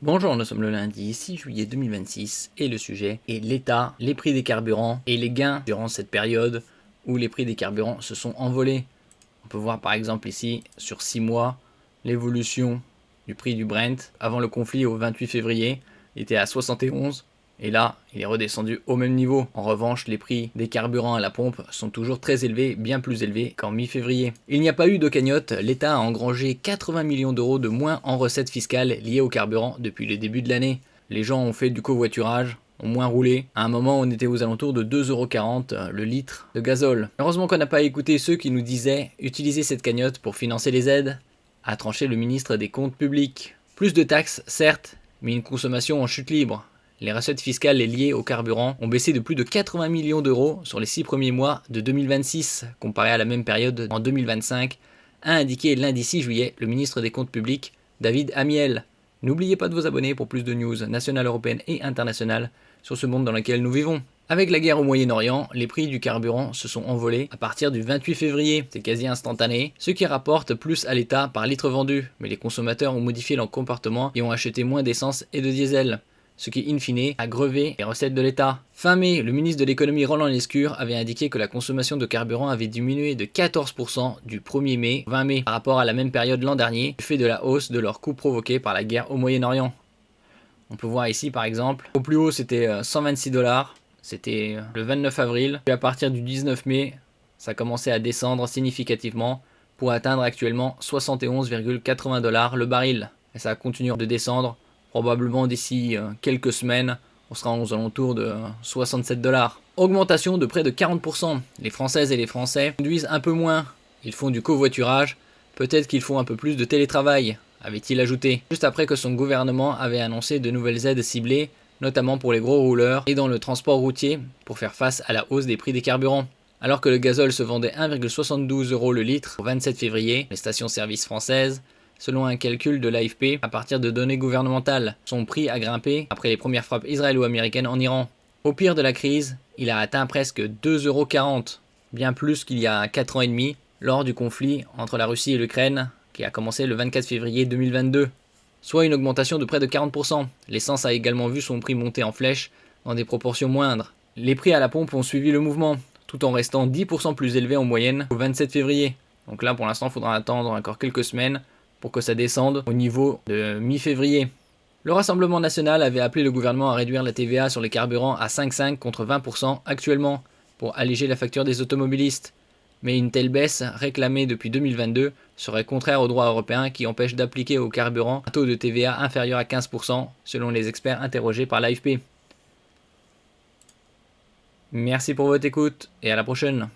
Bonjour, nous sommes le lundi 6 juillet 2026 et le sujet est l'État, les prix des carburants et les gains durant cette période où les prix des carburants se sont envolés. On peut voir par exemple ici sur 6 mois l'évolution du prix du Brent avant le conflit au 28 février, il était à 71 et là il est redescendu au même niveau. En revanche, les prix des carburants à la pompe sont toujours très élevés, bien plus élevés qu'en mi-février. Il n'y a pas eu de cagnotte, l'État a engrangé 80 millions d'euros de moins en recettes fiscales liées au carburant depuis le début de l'année. Les gens ont fait du covoiturage, ont moins roulé. À un moment, on était aux alentours de 2,40 € le litre de gazole. Heureusement qu'on n'a pas écouté ceux qui nous disaient « Utilisez cette cagnotte pour financer les aides », a tranché le ministre des Comptes publics. Plus de taxes, certes, mais une consommation en chute libre. Les recettes fiscales liées au carburant ont baissé de plus de 80 millions d'euros sur les 6 premiers mois de 2026, comparé à la même période en 2025, a indiqué lundi 6 juillet le ministre des Comptes publics, David Amiel. N'oubliez pas de vous abonner pour plus de news nationales, européennes et internationales sur ce monde dans lequel nous vivons. Avec la guerre au Moyen-Orient, les prix du carburant se sont envolés à partir du 28 février, c'est quasi instantané, ce qui rapporte plus à l'État par litre vendu, mais les consommateurs ont modifié leur comportement et ont acheté moins d'essence et de diesel, ce qui in fine a grevé les recettes de l'État. Fin mai, le ministre de l'économie Roland Lescure avait indiqué que la consommation de carburant avait diminué de 14% du 1er mai au 20 mai par rapport à la même période l'an dernier, du fait de la hausse de leurs coûts provoqués par la guerre au Moyen-Orient. On peut voir ici par exemple, au plus haut c'était 126 $, c'était le 29 avril, puis à partir du 19 mai, ça commençait à descendre significativement pour atteindre actuellement 71,80 $ le baril. Et ça continue de descendre, probablement d'ici quelques semaines, on sera aux alentours de 67 $. Augmentation de près de 40%. Les Françaises et les Français conduisent un peu moins, ils font du covoiturage, peut-être qu'ils font un peu plus de télétravail, avait-il ajouté, juste après que son gouvernement avait annoncé de nouvelles aides ciblées, notamment pour les gros rouleurs et dans le transport routier, pour faire face à la hausse des prix des carburants. Alors que le gazole se vendait 1,72 € le litre au 27 février, les stations-service françaises, selon un calcul de l'AFP, à partir de données gouvernementales, son prix a grimpé après les premières frappes israélo-américaines en Iran. Au pire de la crise, il a atteint presque 2,40 €, bien plus qu'il y a 4 ans et demi, lors du conflit entre la Russie et l'Ukraine, qui a commencé le 24 février 2022, soit une augmentation de près de 40%. L'essence a également vu son prix monter en flèche dans des proportions moindres. Les prix à la pompe ont suivi le mouvement, tout en restant 10% plus élevés en moyenne au 27 février. Donc là pour l'instant il faudra attendre encore quelques semaines pour que ça descende au niveau de mi-février. Le Rassemblement national avait appelé le gouvernement à réduire la TVA sur les carburants à 5,5 contre 20% actuellement, pour alléger la facture des automobilistes. Mais une telle baisse, réclamée depuis 2022, serait contraire au droit européen qui empêche d'appliquer au carburant un taux de TVA inférieur à 15%, selon les experts interrogés par l'AFP. Merci pour votre écoute et à la prochaine.